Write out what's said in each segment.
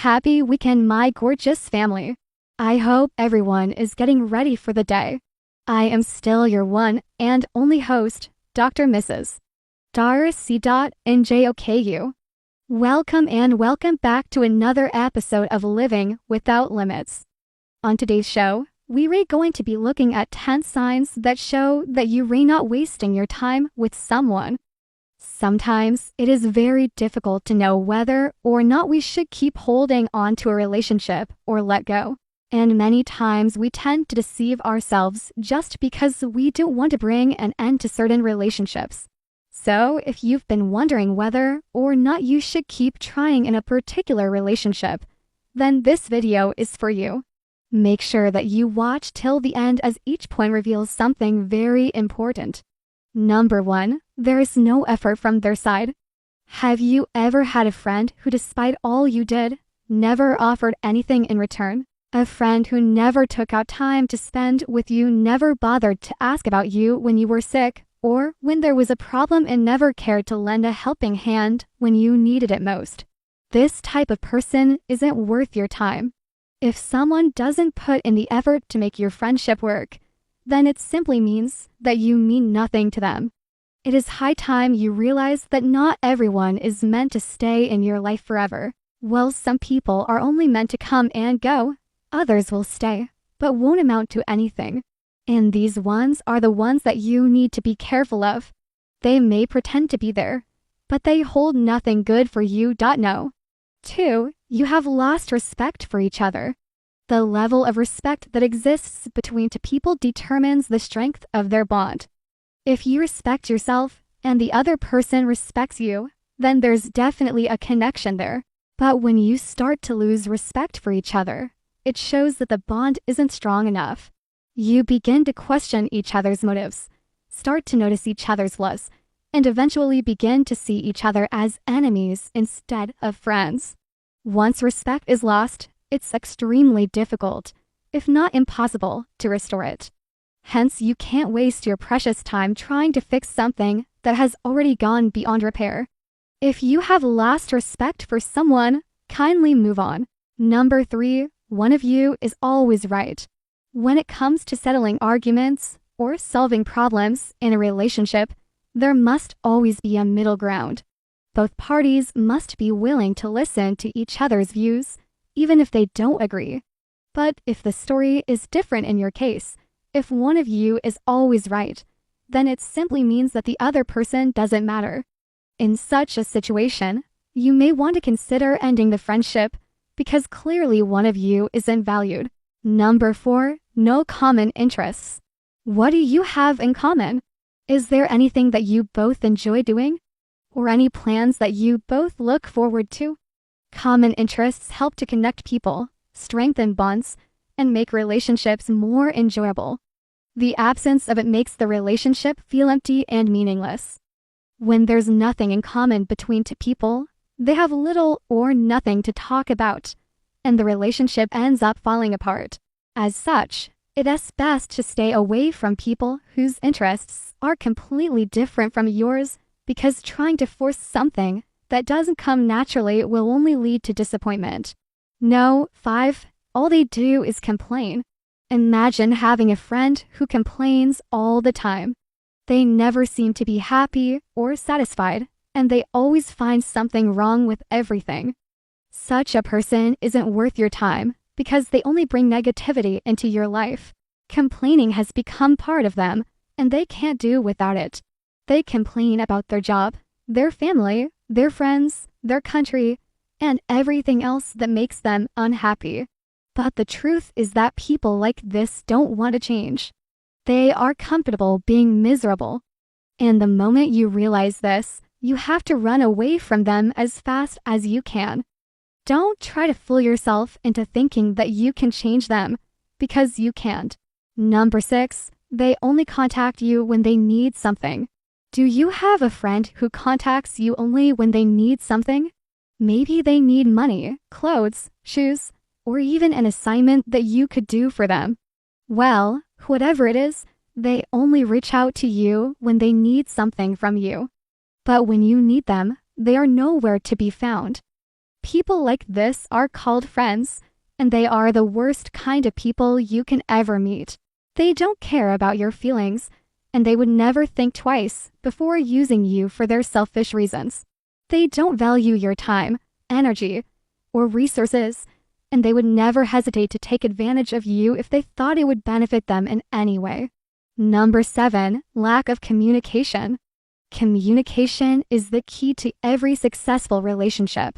Happy weekend, my gorgeous family. I hope everyone is getting ready for the day. I am still your one and only host, Dr. Mrs. Doris C. Njoku. Welcome and welcome back to another episode of Living Without Limits. On today's show, we are going to be looking at 10 signs that show that you are not wasting your time with someone. Sometimes it is very difficult to know whether or not we should keep holding on to a relationship or let go. And many times we tend to deceive ourselves just because we don't want to bring an end to certain relationships. So if you've been wondering whether or not you should keep trying in a particular relationship, then this video is for you. Make sure that you watch till the end as each point reveals something very important. Number 1, there is no effort from their side. Have you ever had a friend who, despite all you did, never offered anything in return? A friend who never took out time to spend with you, never bothered to ask about you when you were sick or when there was a problem, and never cared to lend a helping hand when you needed it most. This type of person isn't worth your time. If someone doesn't put in the effort to make your friendship work, then it simply means that you mean nothing to them. It is high time you realize that not everyone is meant to stay in your life forever. While some people are only meant to come and go, others will stay, but won't amount to anything. And these ones are the ones that you need to be careful of. They may pretend to be there, but they hold nothing good for you. No. 2, you have lost respect for each other. The level of respect that exists between two people determines the strength of their bond. If you respect yourself and the other person respects you, then there's definitely a connection there. But when you start to lose respect for each other, it shows that the bond isn't strong enough. You begin to question each other's motives, start to notice each other's flaws, and eventually begin to see each other as enemies instead of friends. Once respect is lost, it's extremely difficult, if not impossible, to restore it. Hence, you can't waste your precious time trying to fix something that has already gone beyond repair. If you have lost respect for someone, kindly move on. Number 3, one of you is always right. When it comes to settling arguments or solving problems in a relationship, there must always be a middle ground. Both parties must be willing to listen to each other's views, even if they don't agree. But if the story is different in your case, if one of you is always right, then it simply means that the other person doesn't matter. In such a situation, you may want to consider ending the friendship because clearly one of you isn't valued. Number 4, no common interests. What do you have in common? Is there anything that you both enjoy doing? Or any plans that you both look forward to? Common interests help to connect people, strengthen bonds, and make relationships more enjoyable. The absence of it makes the relationship feel empty and meaningless. When there's nothing in common between two people, they have little or nothing to talk about, and the relationship ends up falling apart. As such, it is best to stay away from people whose interests are completely different from yours, because trying to force something that doesn't come naturally will only lead to disappointment. No. 5, all they do is complain. Imagine having a friend who complains all the time. They never seem to be happy or satisfied, and they always find something wrong with everything. Such a person isn't worth your time because they only bring negativity into your life. Complaining has become part of them, and they can't do without it. They complain about their job, their family, their friends, their country, and everything else that makes them unhappy. But the truth is that people like this don't want to change. They are comfortable being miserable. And the moment you realize this, you have to run away from them as fast as you can. Don't try to fool yourself into thinking that you can change them, because you can't. Number 6, they only contact you when they need something. Do you have a friend who contacts you only when they need something? Maybe they need money, clothes, shoes, or even an assignment that you could do for them. Well, whatever it is, they only reach out to you when they need something from you. But when you need them, they are nowhere to be found. People like this are called friends, and they are the worst kind of people you can ever meet. They don't care about your feelings, and they would never think twice before using you for their selfish reasons. They don't value your time, energy, or resources, and they would never hesitate to take advantage of you if they thought it would benefit them in any way. Number 7, lack of communication. Communication is the key to every successful relationship.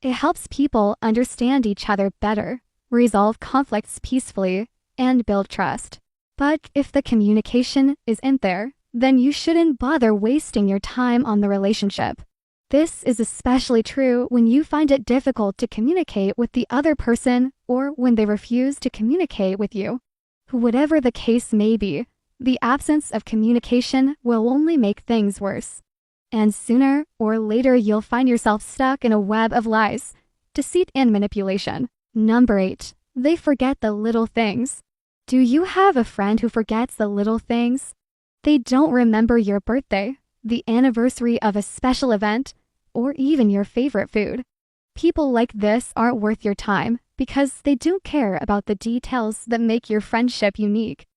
It helps people understand each other better, resolve conflicts peacefully, and build trust. But if the communication isn't there, then you shouldn't bother wasting your time on the relationship. This is especially true when you find it difficult to communicate with the other person or when they refuse to communicate with you. Whatever the case may be, the absence of communication will only make things worse. And sooner or later you'll find yourself stuck in a web of lies, deceit, and manipulation. Number 8, they forget the little things. Do you have a friend who forgets the little things? They don't remember your birthday, the anniversary of a special event, or even your favorite food. People like this aren't worth your time because they don't care about the details that make your friendship unique.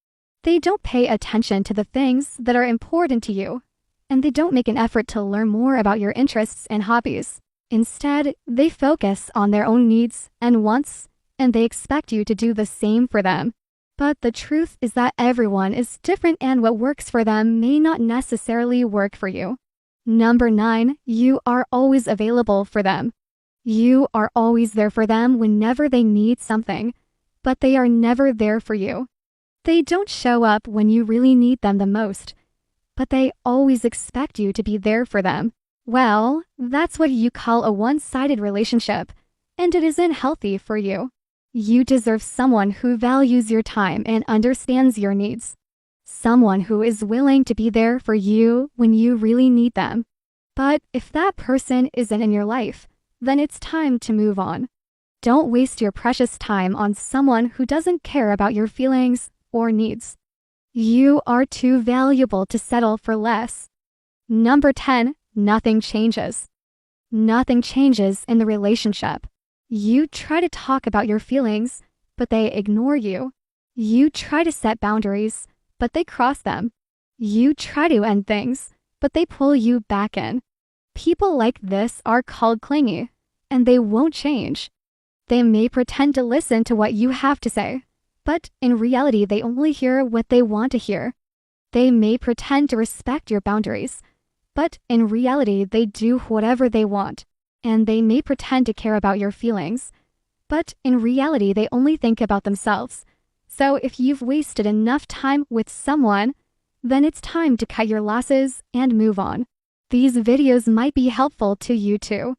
They don't pay attention to the things that are important to you, and they don't make an effort to learn more about your interests and hobbies. Instead, they focus on their own needs and wants, and they expect you to do the same for them. But the truth is that everyone is different and what works for them may not necessarily work for you. Number 9, you are always available for them. You are always there for them whenever they need something, but they are never there for you. They don't show up when you really need them the most, but they always expect you to be there for them. Well, that's what you call a one-sided relationship, and it isn't healthy for you. You deserve someone who values your time and understands your needs. Someone who is willing to be there for you when you really need them. But if that person isn't in your life, then it's time to move on. Don't waste your precious time on someone who doesn't care about your feelings or needs. You are too valuable to settle for less. Number 10, nothing changes. Nothing changes in the relationship. You try to talk about your feelings, but they ignore you. You try to set boundaries, but they cross them. You try to end things, but they pull you back in. People like this are called clingy, and they won't change. They may pretend to listen to what you have to say, but in reality they only hear what they want to hear. They may pretend to respect your boundaries, but in reality they do whatever they want. And they may pretend to care about your feelings, but in reality they only think about themselves. So if you've wasted enough time with someone, then it's time to cut your losses and move on. These videos might be helpful to you too.